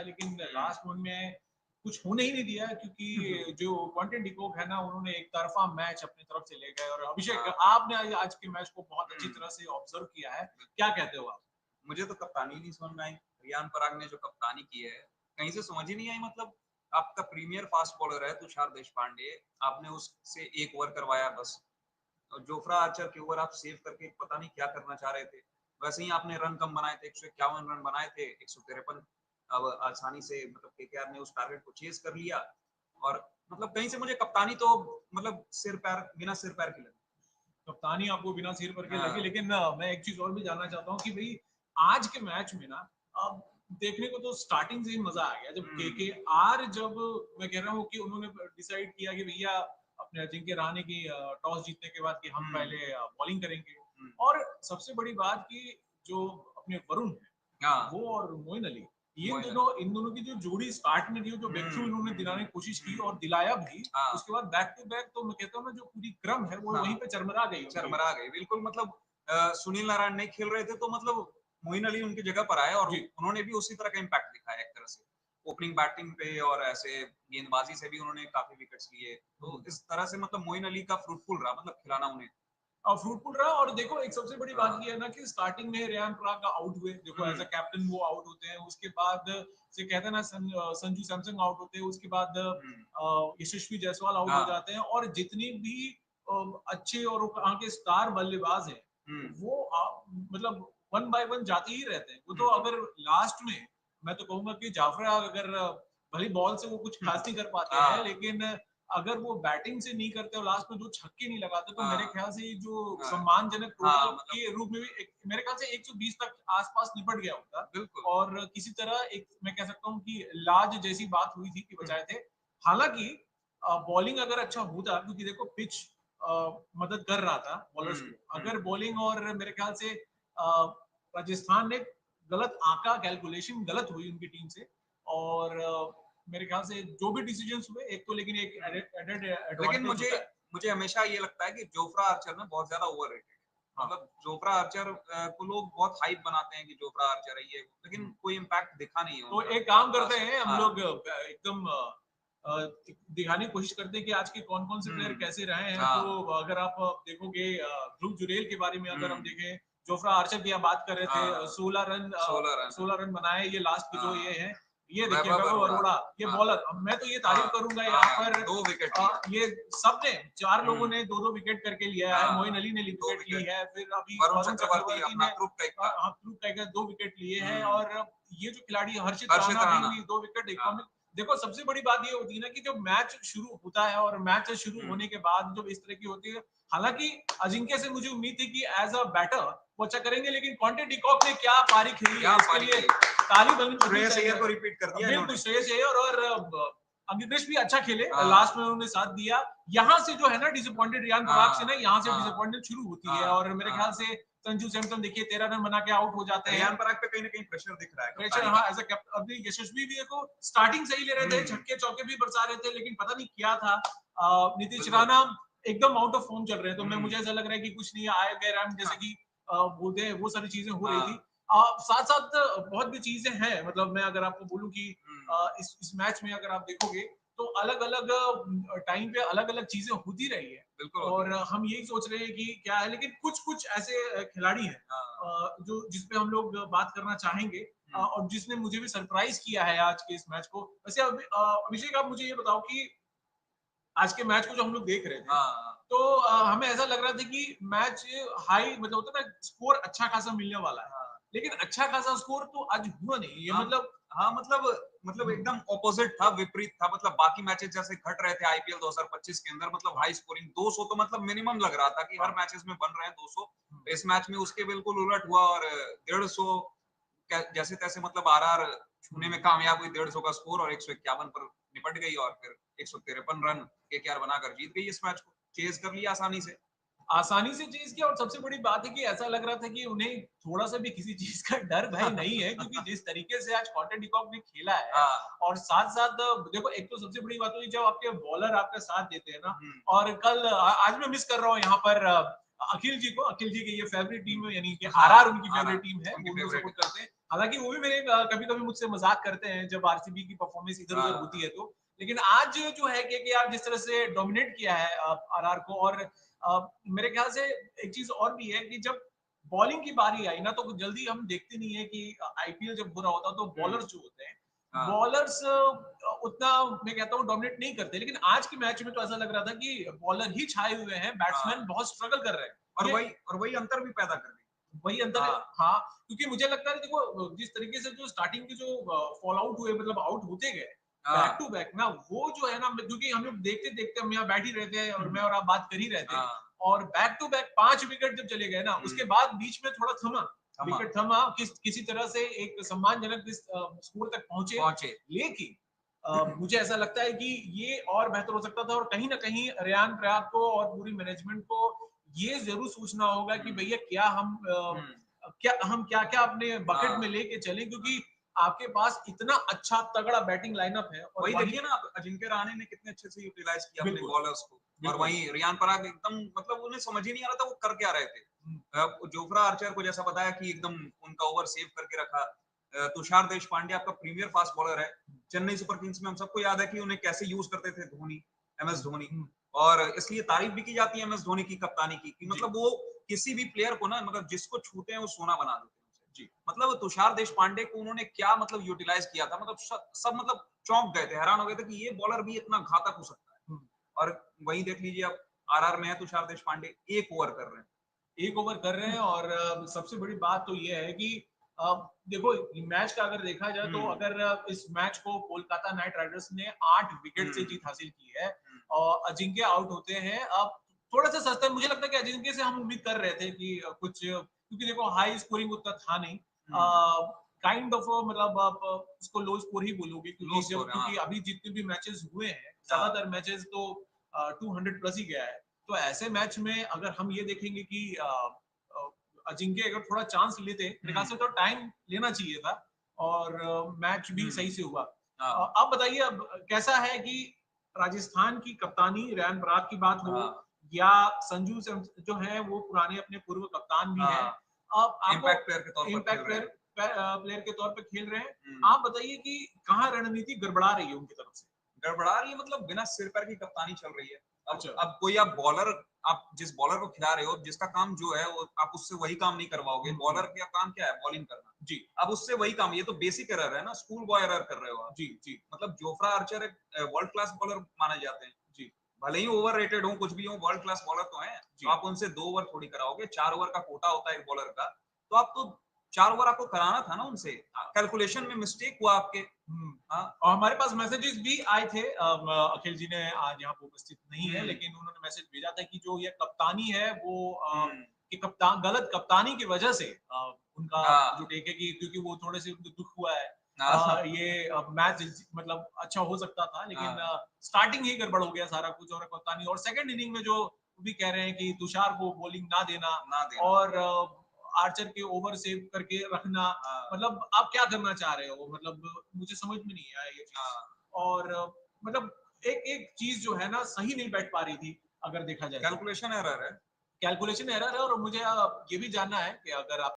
लेकिन last one में कुछ होने ही नहीं दिया क्योंकि जो क्वांटन डिकॉक है ना, उन्होंने एक तरफा मैच अपनी तरफ से ले गए। और अभिषेक, आपने आज के मैच को बहुत अच्छी तरह से ऑब्जर्व किया है, क्या कहते हो आप? मुझे तो कप्तानी नहीं समझ में आई। रियान पराग ने जो कप्तानी की है, कहीं से समझ ही नहीं आई। मतलब आपका प्रीमियर फास्ट बॉलर है तुषार देशपांडे, आपने उससे 1 ओवर करवाया बस। और जोफ्रा आर्चर के ओवर आप सेव करके पता नहीं क्या करना चाह रहे थे। वैसे ही आपने रन कम बनाए थे, 151 रन बनाए थे, 153। अब आसानी से मतलब केकेआर ने उस टारगेट को चेज़ कर लिया। और मतलब कहीं से मुझे कप्तानी तो मतलब बिना सिर पैर की लगी। कप्तानी आपको बिना सिर पर के लगी, हाँ। लेकिन मैं एक चीज और भी जानना चाहता हूँ कि भाई आज के मैच में ना, अब देखने को तो स्टार्टिंग से ही मजा आ गया जब केकेआर, जब मैं कह रहा हूँ कि उन्होंने डिसाइड किया कि भैया अपने अजिंक्य रहाणे की टॉस जीतने के बाद कि हम पहले बॉलिंग करेंगे। और सबसे बड़ी बात कि जो अपने वरुण है वो और मोइन अली, ये इन दोनों की जो जोड़ी स्टार्ट में थी, जो ब्रेक थ्रू इन्होंने दिलाने की कोशिश की और दिलाया भी, उसके बाद बैक टू बैक, तो मैं कहता हूँ ना जो पूरी क्रम है वो वहीं पे चरमरा गई बिल्कुल। मतलब सुनील नारायण नहीं खेल रहे थे तो मतलब मोइन अली उनकी जगह पर आए और उन्होंने भी उसी तरह का इम्पैक्ट दिखाया एक तरह से। ओपनिंग बैटिंग पे और ऐसे गेंदबाजी से भी उन्होंने काफी विकेट्स लिए। तो इस तरह से मतलब मोइन अली का फ्रूटफुल रहा, मतलब खिलाना उन्हें फ्रूटफुल रहा। और देखो एक सबसे बड़ी बात ये है ना कि स्टार्टिंग में रियान पराग का आउट हुए, देखो एज अ कैप्टन वो आउट होते हैं, उसके बाद से कहते हैं ना संजू सैमसन आउट होते हैं, उसके बाद यशस्वी जायसवाल आउट हो जाते हैं। और जितनी भी अच्छे और वहाँ के स्टार बल्लेबाज हैं वो मतलब वन बाय वन जाते ही रहते हैं। वो तो अगर लास्ट में मैं तो कहूंगा कि जाफरा अगर भली बॉल से वो कुछ खास नहीं कर पाते हैं, लेकिन अगर वो बैटिंग से नहीं करते और लास्ट में 2 छक्के नहीं लगाते तो मेरे ख्याल से जो सम्मानजनक टोटल के रूप में भी मेरे ख्याल से 120 तक आसपास निपट गया होता। और किसी तरह एक मैं कह सकता हूँ कि लाज जैसी बात हुई थी कि बचाए थे। हालांकि बॉलिंग अगर अच्छा होता, क्योंकि देखो पिच मदद कर रहा था बॉलर्स को, अगर बॉलिंग और मेरे ख्याल से राजस्थान ने गलत आंका, कैलकुलेशन गलत हुई उनकी टीम से। और मेरे ख्याल से जो भी डिसीजंस हुए, एक तो लेकिन एक एडेड लेकिन मुझे हमेशा ये लगता है कि जोफ्रा आर्चर ना बहुत ज्यादा ओवररेटेड है। मतलब जोफ्रा आर्चर को लोग बहुत हाइप बनाते हैं कि जोफ्रा आर्चर है ये, लेकिन कोई इम्पैक्ट दिखा नहीं है। तो एक काम करते हैं हम लोग, एकदम दिखाने की कोशिश करते हैं कि आज के कौन कौन से प्लेयर कैसे रहे हैं। तो अगर आप देखोगे ध्रुव जुरेल के बारे में अगर हम देखें, जोफ्रा आर्चर की आप बात कर रहे थे, 16 रन बनाए ये लास्ट के जो ये हैं। ये देखिए वैभव अरोड़ा, ये बॉलर, मैं तो ये तारीफ करूंगा यहाँ पर, 2 विकेट ये सबने 4 लोगों ने 2-2 विकेट करके लिया है। मोइन अली ने विकेट ली है, फिर अभी वरुण चक्रवर्ती ने ग्रुप का 2 विकेट लिए हैं। और ये जो खिलाड़ी हर्षित राणा भी 2 विकेट। देखो सबसे बड़ी बात ये होती है ना कि जब मैच शुरू होता है और मैच शुरू होने के बाद जब इस तरह की होती है, हालांकि अजिंक्य से मुझे उम्मीद थी कि एज अ बैटर वो अच्छा करेंगे, लेकिन क्वांटन डिकॉक ने क्या पारी खेली है, इसके लिए ताली बंद श्रेयस अय्यर को रिपीट कर दिया। बिल्कुल श्रेयस अय्यर और अग्निवेश भी अच्छा खेले, लास्ट में उन्होंने साथ दिया। यहाँ से जो है ना डिसअपॉइंटेड रियान पराग से ना, यहाँ से डिसअपॉइंटमेंट शुरू होती है। और मेरे ख्याल से संजू सैमसन देखिए 13 रन बना के आउट हो जाते हैं। रियान पराग पे कहीं ना कहीं प्रेशर दिख रहा है, प्रेशर, हाँ एज अ कैप्टन। अभी यशस्वी भी देखो स्टार्टिंग सही ले रहे थे, छक्के चौके भी बरसा रहे थे, लेकिन पता नहीं क्या था। नीतीश राणा एकदम आउट ऑफ फॉर्म चल रहे हैं, तो मैं मुझे ऐसा लग रहा है कि कुछ नहीं आए गए रन जैसे कि बोलते हैं, वो सारी चीजें हो रही थी। साथ साथ बहुत भी चीजें हैं, मतलब मैं अगर आपको बोलूं कि इस मैच में अगर आप देखोगे तो अलग अलग टाइम पे अलग अलग चीजें होती रही है। और हम यही सोच रहे हैं कि क्या है, लेकिन कुछ कुछ ऐसे खिलाड़ी हैं जो जिसपे हम लोग बात करना चाहेंगे, और जिसने मुझे भी सरप्राइज किया है आज के इस मैच को। वैसे अभिषेक, आप मुझे ये बताओ कि आज के मैच को जो हम लोग देख रहे थे, तो हमें ऐसा लग रहा था कि मैच हाई, मतलब होता है ना स्कोर अच्छा खासा मिलने वाला है, लेकिन अच्छा खासा स्कोर तो आज हुआ नहीं। ये मतलब एकदम ऑपोजिट था, विपरीत था। मतलब बाकी मैचेस जैसे घट रहे थे आईपीएल 2025 के अंदर, मतलब हाई स्कोरिंग 200 तो मतलब मिनिमम लग रहा था कि हर मैचेस में बन रहे हैं 200। इस मैच में उसके बिल्कुल उलट हुआ और 150 जैसे तैसे मतलब आरआर छूने में कामयाब हुई। 150 का स्कोर और 151 पर निपट गई और फिर 153 रन केकेआर बनाकर जीत गई। इस मैच को चेज कर लिया आसानी से चीज किया। और सबसे बड़ी बात है कि ऐसा लग रहा था कि उन्हें थोड़ा सा भी किसी चीज का डर भय नहीं है, क्योंकि जिस तरीके से आज क्वांटन डिकॉक ने खेला है, और साथ साथ देखो एक तो सबसे बड़ी बात हुई जब आपके बॉलर आपका साथ देते हैं ना। और कल आज मैं मिस कर रहा हूँ यहाँ पर अखिल जी को, अखिल जी की ये फेवरेट टीम है, यानी कि आरआर उनकी फेवरेट टीम है, वो उनको सपोर्ट करते हैं। हालांकि वो भी मेरे कभी कभी मुझसे मजाक करते हैं जब आरसीबी की परफॉर्मेंस इधर उधर होती हाँ, है तो। लेकिन आज जो है केकेआर जिस तरह से डोमिनेट किया है आरआर को, और मेरे ख्याल से एक चीज और भी है कि जब बॉलिंग की बारी आई ना तो जल्दी हम देखते नहीं है कि आईपीएल जब बुरा होता तो हुँ, बॉलर्स जो होते हैं, हाँ, बॉलर्स उतना मैं कहता हूँ डोमिनेट नहीं करते, लेकिन आज के मैच में तो ऐसा लग रहा था कि बॉलर ही छाए हुए हैं, बैट्समैन हाँ, बहुत स्ट्रगल कर रहे हैं। और ये वही अंतर भी पैदा कर दी। वही अंतर है। हाँ, हाँ, क्योंकि मुझे लगता है देखो जिस तरीके से जो स्टार्टिंग के जो फॉल आउट हुए, मतलब आउट होते गए बैक हाँ, टू बैक ना, वो जो है ना, क्योंकि हम लोग देखते देखते हम यहाँ बैठ ही रहते हैं और हुँ, मैं और आप बात कर ही रहे थे, हाँ, और बैक टू बैक 5 विकेट जब चले गए ना, हुँ, उसके बाद बीच में थोड़ा थमा, थमा, विकेट थमा, किसी तरह से एक सम्मानजनक स्कोर तक पहुंचे। पहुँचे। लेकिन मुझे ऐसा लगता है कि ये और बेहतर हो सकता था, और कहीं ना कहीं रेयान पराग को और पूरी मैनेजमेंट को ये जरूर सोचना होगा कि हुँ, भैया क्या हम हुँ, क्या क्या अपने बकेट में हाँ, लेके चलें, हाँ। क्योंकि आपके पास इतना अच्छा तगड़ा बैटिंग लाइनअप है, और वही वही देखिए ना आप, अजिंक्य रहाणे ने कितने अच्छे से यूटिलाइज किया अपने बिल्कुल बॉलर्स को। और बिल्कुल। वहीं रियान पराग एकदम, मतलब उन्हें समझ ही नहीं आ रहा था वो कर क्या रहे थे। हम्म, जोफ्रा आर्चर को जैसा बताया कि एकदम उनका ओवर सेव करके रखा। तुषार देशपांडे आपका प्रीमियर फास्ट बॉलर है। चेन्नई सुपर किंग्स में हम सबको याद है कि उन्हें कैसे यूज करते थे धोनी, एमएस धोनी। हम्म, और इसलिए तारीफ भी की जाती है एमएस धोनी की कप्तानी की, कि जी मतलब वो किसी भी प्लेयर को ना, मतलब जिसको छूते हैं वो सोना बना देते हैं उसे। जी। मतलब तुषार देशपांडे को उन्होंने क्या मतलब यूटिलाइज किया था, मतलब सब मतलब चौंक गए थे, हैरान हो गए थे कि ये बॉलर भी इतना घातक हो सकता है। हम्म। और वहीं देख लीजिए आप, आरआर में है तुषार देशपांडे, 1 ओवर कर रहे हैं। एक ओवर कर रहे हैं, और सबसे बड़ी बात तो ये है कि अ, देखो मैच का अगर देखा जाए तो हुँ, अगर इस मैच को कोलकाता नाइट राइडर्स ने 8 विकेट से हुँ, जीत हासिल की है, हुँ, और अजिंक्य आउट होते हैं। अब थोड़ा सा सस्ता मुझे लगता है कि अजिंक्य से हम उम्मीद कर रहे थे कि कुछ, क्योंकि देखो हाई स्कोरिंग उतना था नहीं, हुँ। काइंड ऑफ मतलब आप उसको लो स्कोर ही बोलोगे, लो क्योंकि जब स्कोर, हाँ, क्योंकि अभी जितने भी मैचेस हुए हैं हाँ, ज्यादातर मैचेस तो 200 प्लस ही गया है। तो ऐसे मैच में अगर हम ये देखेंगे कि अ, अजिंक्य अगर थोड़ा चांस लेते, मेरे ख्याल हुँ, से तो टाइम लेना चाहिए था, और मैच भी हुँ, सही से हुआ। हाँ, अब बताइए अब कैसा है कि राजस्थान की कप्तानी रेयान पराग की बात हो, हाँ, या संजू जो है वो पुराने अपने पूर्व कप्तान भी हैं, हाँ, अब आपको इम्पैक्ट प्लेयर के तौर पर खेल इम्पैक्ट रहे हैं। प्लेयर के तौर पे खेल रहे हैं। हुँ। आप बताइए कि कहाँ रणनीति गड़बड़ा रही है उनकी तरफ से? गड़बड़ा रही है, मतलब बिना सिर पैर की कप्तानी चल रही है। अच्छा। अब कोई आप बॉलर, आप जिस बॉलर को खिला रहे हो, जिसका काम जो है वो आप उससे वही काम नहीं करवाओगे। बॉलर का काम क्या है? बॉलिंग करना। जी अब उससे वही काम, ये तो बेसिक एरर है ना, स्कूल बॉय एरर कर रहे हो आप। जी जी मतलब जोफ्रा आर्चर एक वर्ल्ड क्लास बॉलर माने जाते हैं। जी भले ही ओवररेटेड हो, कुछ भी हो, वर्ल्ड क्लास बॉलर तो हैं। तो जी आप उनसे 2 ओवर थोड़ी कराओगे, 4 ओवर का कोटा होता है एक बॉलर का। तो आप तो 4 ओवर आपको कराना था ना उनसे। कैलकुलेशन में मिस्टेक हुआ आपके। हम्म। हाँ, और हमारे पास मैसेजेस भी आए थे, अखिल जी ने आज यहाँ पे उपस्थित नहीं है, हुँ, लेकिन उन्होंने मैसेज भेजा था कि जो ये कप्तानी है वो हुँ, कि कप्तान गलत कप्तानी की वजह से उनका हाँ, जो टेक है कि क्योंकि वो थोड़े से उनको दुख हुआ है, हाँ, ये मैच मतलब अच्छा हो सकता था, लेकिन हाँ, स्टार्टिंग ही गड़बड़ हो गया सारा कुछ, और कप्तानी और सेकंड इनिंग में जो वो भी कह रहे हैं कि तुषार को बॉलिंग ना देना, ना देना। और आर्चर के ओवर सेव करके रखना, हाँ, मतलब आप क्या करना चाह रहे हो, मतलब मुझे समझ में नहीं आया ये चीज। हाँ, और मतलब एक एक चीज जो है ना सही नहीं बैठ पा रही थी अगर देखा जाए तो। कैलकुलेशन एरर है। कैलकुलेशन एरर है, और मुझे ये भी जानना है कि अगर आप